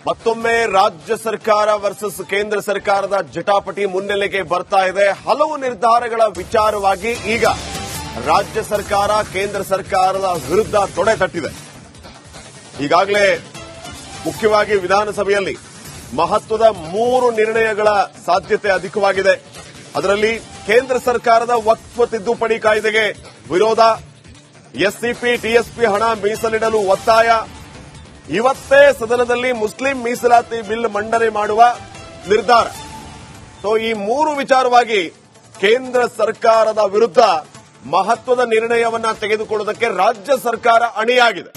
ಮತ್ತೊಮ್ಮೆ ರಾಜ್ಯ ಸರ್ಕಾರ ವರ್ಸಸ್ ಕೇಂದ್ರ ಸರ್ಕಾರದ ಜಟಾಪಟಿ ಮುನ್ನೆಲೆಗೆ ಬರ್ತಾ ಇದೆ. ಹಲವು ನಿರ್ಧಾರಗಳ ವಿಚಾರವಾಗಿ ಈಗ ರಾಜ್ಯ ಸರ್ಕಾರ ಕೇಂದ್ರ ಸರ್ಕಾರದ ವಿರುದ್ಧ ತೊಡೆ ತಟ್ಟಿದೆ. ಈಗಾಗಲೇ ಮುಖ್ಯವಾಗಿ ವಿಧಾನಸಭೆಯಲ್ಲಿ ಮಹತ್ವದ 3 ನಿರ್ಣಯಗಳ ಸಾಧ್ಯತೆ ಅಧಿಕವಾಗಿದೆ. ಅದರಲ್ಲಿ ಕೇಂದ್ರ ಸರ್ಕಾರದ ವಕ್ಫ್ ತಿದ್ದುಪಡಿ ಕಾಯ್ದೆಗೆ ವಿರೋಧ, ಎಸ್ಸಿಪಿ ಟಿಎಸ್ಪಿ ಹಣ ಮೀಸಲಿಡಲು ಒತ್ತಾಯ, ಇವತ್ತೇ ಸದನದಲ್ಲಿ ಮುಸ್ಲಿಂ ಮೀಸಲಾತಿ ಬಿಲ್ ಮಂಡನೆ ಮಾಡುವ ನಿರ್ಧಾರ. ಈ 3 ವಿಚಾರವಾಗಿ ಕೇಂದ್ರ ಸರ್ಕಾರದ ವಿರುದ್ಧ ಮಹತ್ವದ ನಿರ್ಣಯವನ್ನ ತೆಗೆದುಕೊಳ್ಳುವುದಕ್ಕೆ ರಾಜ್ಯ ಸರ್ಕಾರ ಅಣಿಯಾಗಿದೆ.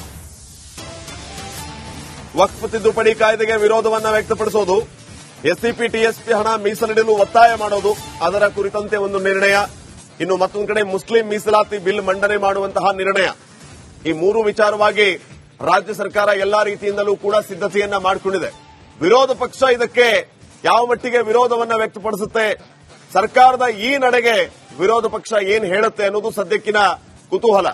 ವಕ್ಫ್ ತಿದ್ದುಪಡಿ ಕಾಯ್ದೆಗೆ ವಿರೋಧವನ್ನ ವ್ಯಕ್ತಪಡಿಸೋದು, ಎಸ್ಸಿಪಿ ಟಿಎಸ್ಪಿ ಹಣ ಮೀಸಲಿಡಲು ಒತ್ತಾಯ ಮಾಡೋದು, ಅದರ ಕುರಿತಂತೆ ಒಂದು ನಿರ್ಣಯ. ಇನ್ನು ಮತ್ತೊಂದು ಕಡೆ ಮುಸ್ಲಿಂ ಮೀಸಲಾತಿ ಬಿಲ್ ಮಂಡನೆ ಮಾಡುವಂತಹ ನಿರ್ಣಯ. ಈ 3 ವಿಚಾರವಾಗಿ ರಾಜ್ಯ ಸರ್ಕಾರ ಎಲ್ಲಾ ರೀತಿಯಿಂದಲೂ ಕೂಡ ಸಿದ್ದತೆಯನ್ನ ಮಾಡಿಕೊಂಡಿದೆ. ವಿರೋಧ ಪಕ್ಷ ಇದಕ್ಕೆ ಯಾವ ಮಟ್ಟಿಗೆ ವಿರೋಧವನ್ನ ವ್ಯಕ್ತಪಡಿಸುತ್ತೆ, ಸರ್ಕಾರದ ಈ ನಡೆಗೆ ವಿರೋಧ ಪಕ್ಷ ಏನ್ ಹೇಳುತ್ತೆ ಅನ್ನೋದು ಸದ್ಯಕ್ಕಿನ ಕುತೂಹಲ.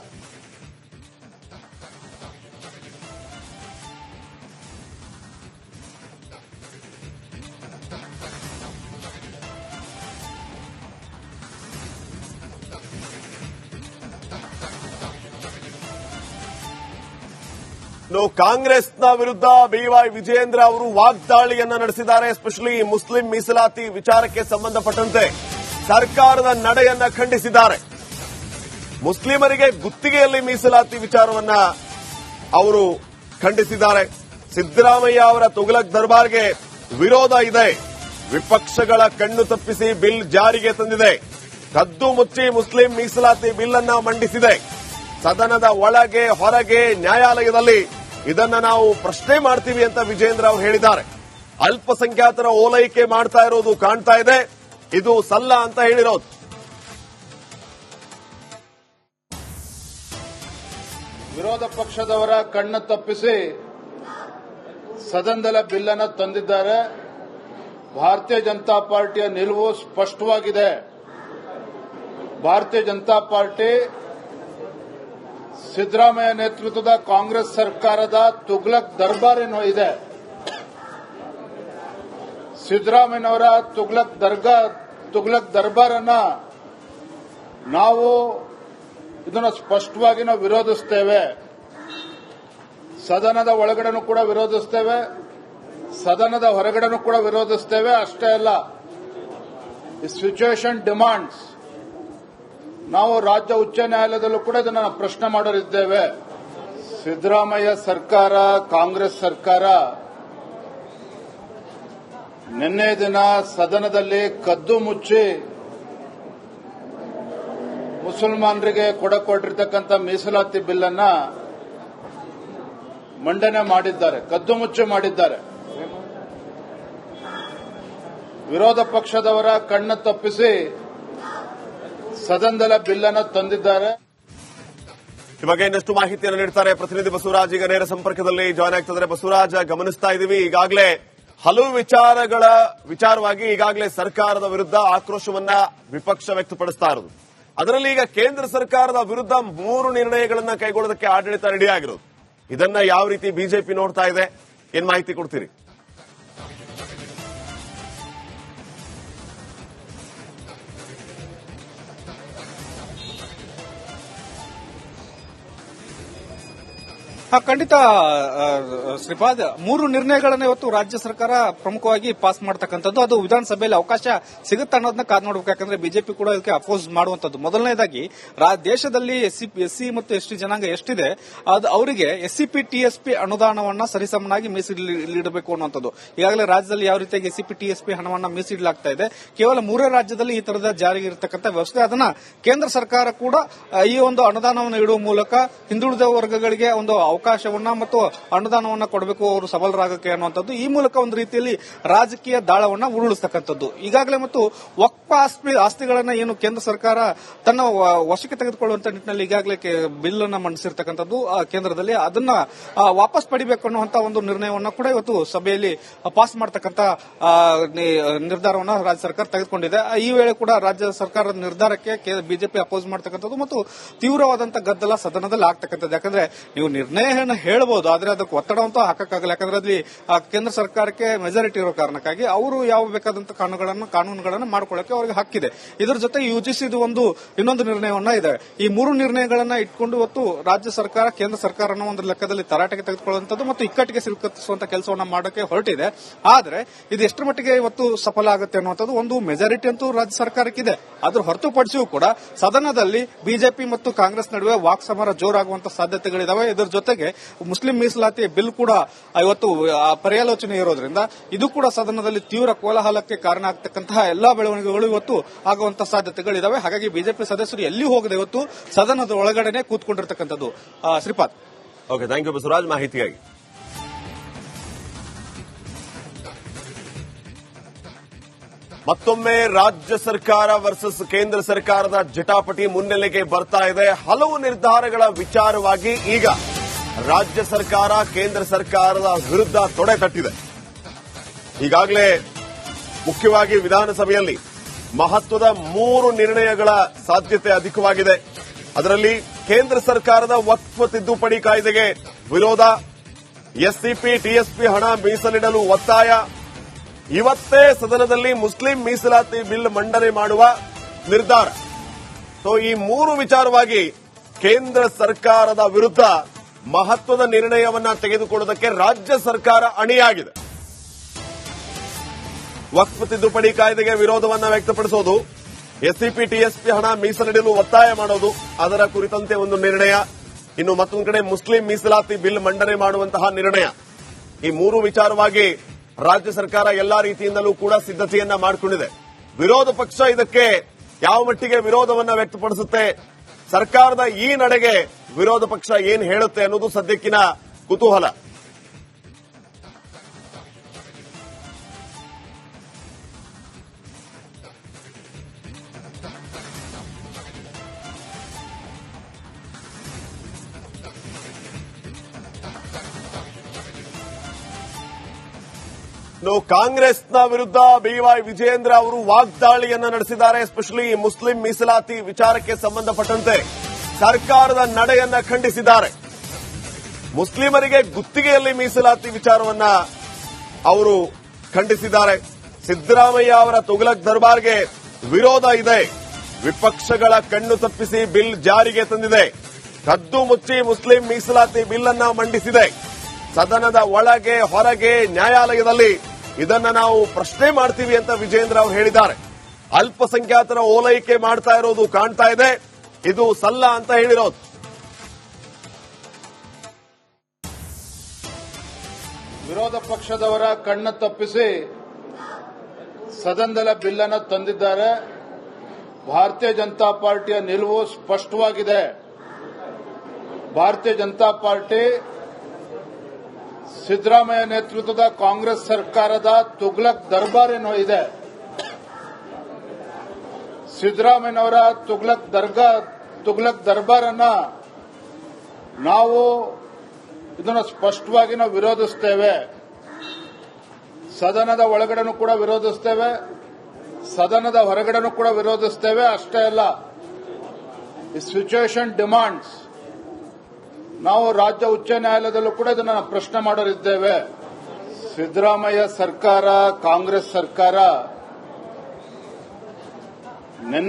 ಕಾಂಗ್ರೆಸ್ನ ವಿರುದ್ಧ ಬಿವೈ ವಿಜಯೇಂದ್ರ ಅವರು ವಾಗ್ದಾಳಿಯನ್ನ ನಡೆಸಿದ್ದಾರೆ. ಎಸ್ಪೆಷಲಿ ಮುಸ್ಲಿಂ ಮೀಸಲಾತಿ ವಿಚಾರಕ್ಕೆ ಸಂಬಂಧಪಟ್ಟಂತೆ ಸರ್ಕಾರದ ನಡೆಯನ್ನ ಖಂಡಿಸಿದ್ದಾರೆ. ಮುಸ್ಲಿಮರಿಗೆ ಗುತ್ತಿಗೆಯಲ್ಲಿ ಮೀಸಲಾತಿ ವಿಚಾರವನ್ನ ಅವರು ಖಂಡಿಸಿದ್ದಾರೆ. ಸಿದ್ದರಾಮಯ್ಯ ಅವರ ತುಘಲಕ್ ದರ್ಬಾರ್ಗೆ ವಿರೋಧ ಇದೆ. ವಿಪಕ್ಷಗಳ ಕಣ್ಣು ತಪ್ಪಿಸಿ ಬಿಲ್ ಜಾರಿಗೆ ತಂದಿದೆ. ಕದ್ದು ಮುಚ್ಚಿ ಮುಸ್ಲಿಂ ಮೀಸಲಾತಿ ಬಿಲ್ ಅನ್ನ ಮಂಡಿಸಿದೆ. ಸದನದ ಒಳಗೆ ಹೊರಗೆ ನ್ಯಾಯಾಲಯದಲ್ಲಿ ಇದನ್ನ ನಾವು ಪ್ರಶ್ನೆ ಮಾಡ್ತೀವಿ ಅಂತ ವಿಜೇಂದ್ರ ಅವರು ಹೇಳಿದ್ದಾರೆ. ಅಲ್ಪಸಂಖ್ಯಾತರ ಓಲೈಕೆ ಮಾಡ್ತಾ ಇರೋದು ಕಾಣ್ತಾ ಇದೆ, ಇದು ಸಲ್ಲ ಅಂತ ಹೇಳಿರೋದು. ವಿರೋಧ ಪಕ್ಷದವರ ಕಣ್ಣು ತಪ್ಪಿಸಿ ಸದನದ ಬಿಲ್ ಅನ್ನು ತಂದಿದ್ದಾರೆ. ಭಾರತೀಯ ಜನತಾ ಪಾರ್ಟಿಯ ನಿಲುವು ಸ್ಪಷ್ಟವಾಗಿದೆ. ಭಾರತೀಯ ಜನತಾ ಪಾರ್ಟಿ ಸಿದ್ದರಾಮಯ್ಯ ನೇತೃತ್ವದ ಕಾಂಗ್ರೆಸ್ ಸರ್ಕಾರದ ತುಘಲಕ್ ದರ್ಬಾರ್ ಏನೋ ಇದೆ. ಸಿದ್ದರಾಮಯ್ಯನವರ ತುಘಲಕ್ ದರ್ಬಾರ್ ಅನ್ನ ನಾವು ಇದನ್ನು ಸ್ಪಷ್ಟವಾಗಿ ನಾವು ವಿರೋಧಿಸುತ್ತೇವೆ. ಸದನದ ಒಳಗಡೆನೂ ಕೂಡ ವಿರೋಧಿಸುತ್ತೇವೆ, ಸದನದ ಹೊರಗಡೆನೂ ಕೂಡ ವಿರೋಧಿಸುತ್ತೇವೆ. ಅಷ್ಟೇ ಅಲ್ಲ, ಈ ಸಿಚುಯೇಷನ್ ಡಿಮಾಂಡ್ಸ್ ನಾವು ರಾಜ್ಯ ಉಚ್ಚ ನ್ಯಾಯಾಲಯದಲ್ಲೂ ಕೂಡ ಇದನ್ನು ಪ್ರಶ್ನೆ ಮಾಡಲಿದ್ದೇವೆ. ಸಿದ್ದರಾಮಯ್ಯ ಸರ್ಕಾರ, ಕಾಂಗ್ರೆಸ್ ಸರ್ಕಾರ ನಿನ್ನೆ ದಿನ ಸದನದಲ್ಲಿ ಕದ್ದು ಮುಚ್ಚಿ ಮುಸಲ್ಮಾನರಿಗೆ ಕೊಟ್ಟಿರ್ತಕ್ಕಂಥ ಮೀಸಲಾತಿ ಬಿಲ್ ಅನ್ನ ಮಂಡನೆ ಮಾಡಿದ್ದಾರೆ, ಕದ್ದು ಮುಚ್ಚಿ ಮಾಡಿದ್ದಾರೆ. ವಿರೋಧ ಪಕ್ಷದವರ ಕಣ್ಣು ತಪ್ಪಿಸಿ ಸದನದ ಬಿಲ್ ಅನ್ನು ತಂದಿದ್ದಾರೆ. ಈ ಬಗ್ಗೆ ಇನ್ನಷ್ಟು ಮಾಹಿತಿಯನ್ನು ನೀಡ್ತಾರೆ ಪ್ರತಿನಿಧಿ ಬಸವರಾಜ್. ಈಗ ನೇರ ಸಂಪರ್ಕದಲ್ಲಿ ಜಾಯ್ನ್ ಆಗ್ತಿದ್ದಾರೆ. ಬಸವರಾಜ್, ಗಮನಿಸ್ತಾ ಇದ್ದೀವಿ ಈಗಾಗಲೇ ಹಲವು ವಿಚಾರವಾಗಿ ಈಗಾಗಲೇ ಸರ್ಕಾರದ ವಿರುದ್ಧ ಆಕ್ರೋಶವನ್ನ ವಿಪಕ್ಷ ವ್ಯಕ್ತಪಡಿಸ್ತಾ ಇರೋದು. ಅದರಲ್ಲಿ ಈಗ ಕೇಂದ್ರ ಸರ್ಕಾರದ ವಿರುದ್ಧ 3 ನಿರ್ಣಯಗಳನ್ನ ಕೈಗೊಳ್ಳೋದಕ್ಕೆ ಆಡಳಿತ ರೆಡಿಯಾಗಿರೋದು. ಇದನ್ನ ಯಾವ ರೀತಿ ಬಿಜೆಪಿ ನೋಡ್ತಾ ಇದೆ, ಏನ್ ಮಾಹಿತಿ ಕೊಡ್ತೀರಿ? ಖಂಡಿತ ಶ್ರೀಪಾದ್, 3 ನಿರ್ಣಯಗಳನ್ನು ಇವತ್ತು ರಾಜ್ಯ ಸರ್ಕಾರ ಪ್ರಮುಖವಾಗಿ ಪಾಸ್ ಮಾಡತಕ್ಕಂಥದ್ದು. ಅದು ವಿಧಾನಸಭೆಯಲ್ಲಿ ಅವಕಾಶ ಸಿಗುತ್ತೆ ಅನ್ನೋದನ್ನ ಕಾದು ನೋಡಬೇಕು. ಯಾಕಂದ್ರೆ ಬಿಜೆಪಿ ಕೂಡ ಇದಕ್ಕೆ ಅಪೋಸ್ ಮಾಡುವಂತದ್ದು. ಮೊದಲನೇದಾಗಿ ದೇಶದಲ್ಲಿ ಎಸ್ಸಿ ಮತ್ತು ಎಸ್ಟಿ ಜನಾಂಗ ಎಷ್ಟಿದೆ ಅವರಿಗೆ ಎಸ್ಸಿಪಿ ಟಿಎಸ್ಪಿ ಅನುದಾನವನ್ನ ಸರಿಸಮನಾಗಿ ಮೀಸಲಿಡಬೇಕು ಅನ್ನುವಂಥದ್ದು. ಈಗಾಗಲೇ ರಾಜ್ಯದಲ್ಲಿ ಯಾವ ರೀತಿಯಾಗಿ ಎಸ್ಸಿಪಿ ಟಿಎಸ್ಪಿ ಹಣವನ್ನ ಮೀಸಲಿಡಲಾಗ್ತಾ ಇದೆ, ಕೇವಲ 3 ರಾಜ್ಯದಲ್ಲಿ ಈ ತರದ ಜಾರಿಗೆ ಇರತಕ್ಕಂಥ ವ್ಯವಸ್ಥೆ. ಅದನ್ನ ಕೇಂದ್ರ ಸರ್ಕಾರ ಕೂಡ ಈ ಒಂದು ಅನುದಾನವನ್ನು ಇಡುವ ಮೂಲಕ ಹಿಂದುಳಿದ ವರ್ಗಗಳಿಗೆ ಒಂದು ಅವಕಾಶವನ್ನ ಮತ್ತು ಅನುದಾನವನ್ನ ಕೊಡಬೇಕು, ಅವರು ಸಬಲರಾಗಕ್ಕೆ ಅನ್ನುವಂಥದ್ದು. ಈ ಮೂಲಕ ಒಂದು ರೀತಿಯಲ್ಲಿ ರಾಜಕೀಯ ದಾಳವನ್ನ ಉರುಳಿಸತಕ್ಕಂಥದ್ದು. ಈಗಾಗಲೇ ಮತ್ತು ವಕ್ಫ್ ಆಸ್ತಿಗಳನ್ನ ಏನು ಕೇಂದ್ರ ಸರ್ಕಾರ ತನ್ನ ವಶಕ್ಕೆ ತೆಗೆದುಕೊಳ್ಳುವಂತ ನಿಟ್ಟಿನಲ್ಲಿ ಈಗಾಗಲೇ ಬಿಲ್ ಅನ್ನ ಮಂಡಿಸಿರ್ತಕ್ಕಂಥದ್ದು ಕೇಂದ್ರದಲ್ಲಿ, ಅದನ್ನ ವಾಪಸ್ ಪಡಿಬೇಕು ಅನ್ನುವಂತ ಒಂದು ನಿರ್ಣಯವನ್ನ ಕೂಡ ಇವತ್ತು ಸಭೆಯಲ್ಲಿ ಪಾಸ್ ಮಾಡತಕ್ಕಂತ ನಿರ್ಧಾರವನ್ನ ರಾಜ್ಯ ಸರ್ಕಾರ ತೆಗೆದುಕೊಂಡಿದೆ. ಈ ವೇಳೆ ಕೂಡ ರಾಜ್ಯ ಸರ್ಕಾರದ ನಿರ್ಧಾರಕ್ಕೆ ಬಿಜೆಪಿ ಅಪೋಸ್ ಮಾಡತಕ್ಕಂಥದ್ದು ಮತ್ತು ತೀವ್ರವಾದಂತಹ ಗದ್ದಲ ಸದನದಲ್ಲಿ ಆಗ್ತಕ್ಕಂಥದ್ದು. ಯಾಕಂದ್ರೆ ನೀವು ನಿರ್ಣಯ ನಿರ್ಣಯವನ್ನು ಹೇಳಬಹುದು, ಆದ್ರೆ ಅದಕ್ಕೆ ಒತ್ತಡ ಅಂತೂ ಹಾಕಕ್ಕಾಗಲ್ಲ. ಯಾಕಂದ್ರೆ ಅಲ್ಲಿ ಕೇಂದ್ರ ಸರ್ಕಾರಕ್ಕೆ ಮೆಜಾರಿಟಿ ಇರೋ ಕಾರಣಕ್ಕಾಗಿ ಅವರು ಯಾವ ಬೇಕಾದಂತ ಕಾನೂನುಗಳನ್ನು ಮಾಡ್ಕೊಳ್ಳಕ್ಕೆ ಅವರಿಗೆ ಹಕ್ಕಿದೆ. ಇದರ ಜೊತೆ ಯುಜಿಸಿದು ಇನ್ನೊಂದು ನಿರ್ಣಯವನ್ನ ಇದೆ. ಈ 3 ನಿರ್ಣಯಗಳನ್ನ ಇಟ್ಕೊಂಡು ಇವತ್ತು ರಾಜ್ಯ ಸರ್ಕಾರ ಕೇಂದ್ರ ಸರ್ಕಾರನ ಒಂದು ಲೆಕ್ಕದಲ್ಲಿ ತರಾಟೆಗೆ ತೆಗೆದುಕೊಳ್ಳುವಂತದ್ದು ಮತ್ತು ಇಕ್ಕಟ್ಟಿಗೆ ಸಿಲುಕಿಸುವಂತ ಕೆಲಸವನ್ನ ಮಾಡೋಕೆ ಹೊರಟಿದೆ. ಆದ್ರೆ ಇದು ಎಷ್ಟರ ಮಟ್ಟಿಗೆ ಇವತ್ತು ಸಫಲ ಆಗುತ್ತೆ ಅನ್ನುವಂಥದ್ದು ಒಂದು ಮೆಜಾರಿಟಿ ಅಂತೂ ರಾಜ್ಯ ಸರ್ಕಾರಕ್ಕಿದೆ. ಅದ್ರ ಹೊರತುಪಡಿಸಿಯೂ ಕೂಡ ಸದನದಲ್ಲಿ ಬಿಜೆಪಿ ಮತ್ತು ಕಾಂಗ್ರೆಸ್ ನಡುವೆ ವಾಕ್ಸಮರ ಜೋರಾಗುವಂತ ಸಾಧ್ಯತೆಗಳಿದಾವೆ. ಇದರ ಜೊತೆಗೆ ಮುಸ್ಲಿಂ ಮೀಸಲಾತಿ ಬಿಲ್ ಕೂಡ ಇವತ್ತು ಪರ್ಯಾಲೋಚನೆ ಇರೋದ್ರಿಂದ ಇದು ಕೂಡ ಸದನದಲ್ಲಿ ತೀವ್ರ ಕೋಲಾಹಲಕ್ಕೆ ಕಾರಣ ಆಗ್ತಕ್ಕಂತಹ ಎಲ್ಲಾ ಬೆಳವಣಿಗೆಗಳು ಇವತ್ತು ಆಗುವಂತಹ ಸಾಧ್ಯತೆಗಳಿದಾವೆ. ಹಾಗಾಗಿ ಬಿಜೆಪಿ ಸದಸ್ಯರು ಎಲ್ಲಿ ಹೋಗದೆ ಇವತ್ತು ಸದನದ ಒಳಗಡೆನೆ ಕೂತ್ಕೊಂಡಿರ್ತಕ್ಕಂಥದ್ದು. Shripad. Okay, thank you Basavaraj ಮಾಹಿತಿಯಾಗಿ. ಮತ್ತೊಮ್ಮೆ ರಾಜ್ಯ ಸರ್ಕಾರ ವರ್ಸಸ್ ಕೇಂದ್ರ ಸರ್ಕಾರದ ಜಟಾಪಟಿ ಮುನ್ನೆಲೆಗೆ ಬರ್ತಾ ಇದೆ. ಹಲವು ನಿರ್ಧಾರಗಳ ವಿಚಾರವಾಗಿ ಈಗ ರಾಜ್ಯ ಸರ್ಕಾರ ಕೇಂದ್ರ ಸರ್ಕಾರದ ವಿರುದ್ಧ ತೊಡೆ ತಟ್ಟಿದೆ. ಈಗಾಗಲೇ ಮುಖ್ಯವಾಗಿ ವಿಧಾನಸಭೆಯಲ್ಲಿ ಮಹತ್ವದ 3 ನಿರ್ಣಯಗಳ ಸಾಧ್ಯತೆ ಅಧಿಕವಾಗಿದೆ. ಅದರಲ್ಲಿ ಕೇಂದ್ರ ಸರ್ಕಾರದ ವಕ್ಫ್ ತಿದ್ದುಪಡಿ ಕಾಯ್ದೆಗೆ ವಿರೋಧ, ಎಸ್ಸಿಪಿ ಟಿಎಸ್ಪಿ ಹಣ ಮೀಸಲಿಡಲು ಒತ್ತಾಯ, ಇವತ್ತೇ ಸದನದಲ್ಲಿ ಮುಸ್ಲಿಂ ಮೀಸಲಾತಿ ಬಿಲ್ ಮಂಡನೆ ಮಾಡುವ ನಿರ್ಧಾರ. ಸೊ ಈ 3 ವಿಚಾರವಾಗಿ ಕೇಂದ್ರ ಸರ್ಕಾರದ ವಿರುದ್ಧ ಮಹತ್ವದ ನಿರ್ಣಯವನ್ನ ತೆಗೆದುಕೊಳ್ಳುವುದಕ್ಕೆ ರಾಜ್ಯ ಸರ್ಕಾರ ಅಣಿಯಾಗಿದೆ. ವಕ್ಫ್ ತಿದ್ದುಪಡಿ ಕಾಯ್ದೆಗೆ ವಿರೋಧವನ್ನ ವ್ಯಕ್ತಪಡಿಸೋದು, ಎಸ್ಸಿಪಿ ಟಿಎಸ್ಪಿ ಹಣ ಮೀಸಲಿಡಲು ಒತ್ತಾಯ ಮಾಡೋದು, ಅದರ ಕುರಿತಂತೆ ಒಂದು ನಿರ್ಣಯ. ಇನ್ನು ಮತ್ತೊಂದು ಕಡೆ ಮುಸ್ಲಿಂ ಮೀಸಲಾತಿ ಬಿಲ್ ಮಂಡನೆ ಮಾಡುವಂತಹ ನಿರ್ಣಯ. ಈ 3 ವಿಚಾರವಾಗಿ ರಾಜ್ಯ ಸರ್ಕಾರ ಎಲ್ಲಾ ರೀತಿಯಿಂದಲೂ ಕೂಡ ಸಿದ್ದತೆಯನ್ನ ಮಾಡಿಕೊಂಡಿದೆ. ವಿರೋಧ ಪಕ್ಷ ಇದಕ್ಕೆ ಯಾವ ಮಟ್ಟಿಗೆ ವಿರೋಧವನ್ನ ವ್ಯಕ್ತಪಡಿಸುತ್ತೆ, ಸರ್ಕಾರದ ಈ ನಡೆಗೆ ವಿರೋಧ ಪಕ್ಷ ಏನ್ ಹೇಳುತ್ತೆ ಅನ್ನೋದು ಸದ್ಯಕ್ಕಿನ ಕುತೂಹಲ. ಕಾಂಗ್ರೆಸ್ನ ವಿರುದ್ಧ ಬಿವೈ ವಿಜಯೇಂದ್ರ ಅವರು ವಾಗ್ದಾಳಿಯನ್ನ ನಡೆಸಿದ್ದಾರೆ. ಎಸ್ಪೆಷಲಿ ಮುಸ್ಲಿಂ ಮೀಸಲಾತಿ ವಿಚಾರಕ್ಕೆ ಸಂಬಂಧಪಟ್ಟಂತೆ ಸರ್ಕಾರದ ನಡೆಯನ್ನ ಖಂಡಿಸಿದ್ದಾರೆ. ಮುಸ್ಲಿಮರಿಗೆ ಗುತ್ತಿಗೆಯಲ್ಲಿ ಮೀಸಲಾತಿ ವಿಚಾರವನ್ನ ಅವರು ಖಂಡಿಸಿದ್ದಾರೆ. ಸಿದ್ದರಾಮಯ್ಯ ಅವರ ತುಘಲಕ್ ದರ್ಬಾರ್ಗೆ ವಿರೋಧ ಇದೆ, ವಿಪಕ್ಷಗಳ ಕಣ್ಣು ತಪ್ಪಿಸಿ ಬಿಲ್ ಜಾರಿಗೆ ತಂದಿದೆ, ಕದ್ದು ಮುಚ್ಚಿ ಮುಸ್ಲಿಂ ಮೀಸಲಾತಿ ಬಿಲ್ ಅನ್ನ ಮಂಡಿಸಿದೆ. ಸದನದ ಒಳಗೆ ಹೊರಗೆ ನ್ಯಾಯಾಲಯದಲ್ಲಿ ಇದನ್ನ ನಾವು ಪ್ರಶ್ನೆ ಮಾಡ್ತೀವಿ ಅಂತ ವಿಜೇಂದ್ರ ಅವರು ಹೇಳಿದ್ದಾರೆ. ಅಲ್ಪಸಂಖ್ಯಾತರ ಓಲೈಕೆ ಮಾಡ್ತಾ ಇರೋದು ಕಾಣ್ತಾ ಇದೆ, ಇದು ಸಲ್ಲ ಅಂತ ಹೇಳಿರೋದು. ವಿರೋಧ ಪಕ್ಷದವರ ಕಣ್ಣು ತಪ್ಪಿಸಿ ಸದನದ ಬಿಲ್ ಅನ್ನು ತಂದಿದ್ದಾರೆ. ಭಾರತೀಯ ಜನತಾ ಪಾರ್ಟಿಯ ನಿಲುವು ಸ್ಪಷ್ಟವಾಗಿದೆ. ಭಾರತೀಯ ಜನತಾ ಪಾರ್ಟಿ ಸಿದ್ದರಾಮಯ್ಯ ನೇತೃತ್ವದ ಕಾಂಗ್ರೆಸ್ ಸರ್ಕಾರದ ತುಘಲಕ್ ದರ್ಬಾರ್ ಏನೋ ಇದೆ, ಸಿದ್ದರಾಮಯ್ಯನವರ ತುಘಲಕ್ ದರ್ಬಾರ್ ಅನ್ನ ನಾವು ಇದನ್ನು ಸ್ಪಷ್ಟವಾಗಿ ನಾವು ವಿರೋಧಿಸುತ್ತೇವೆ. ಸದನದ ಒಳಗಡೆನೂ ಕೂಡ ವಿರೋಧಿಸುತ್ತೇವೆ, ಸದನದ ಹೊರಗಡೆನೂ ಕೂಡ ವಿರೋಧಿಸುತ್ತೇವೆ. ಅಷ್ಟೇ ಅಲ್ಲ, ಈ ಸಿಚುಯೇಷನ್ ಡಿಮಾಂಡ್ಸ್ ನಾವು ರಾಜ್ಯ ಉಚ್ಚ ನ್ಯಾಯಾಲಯದಲ್ಲೂ ಕೂಡ ಇದನ್ನು ಪ್ರಶ್ನೆ ಮಾಡೋರಿದ್ದೇವೆ. ಸಿದ್ದರಾಮಯ್ಯ ಸರ್ಕಾರ, ಕಾಂಗ್ರೆಸ್ ಸರ್ಕಾರ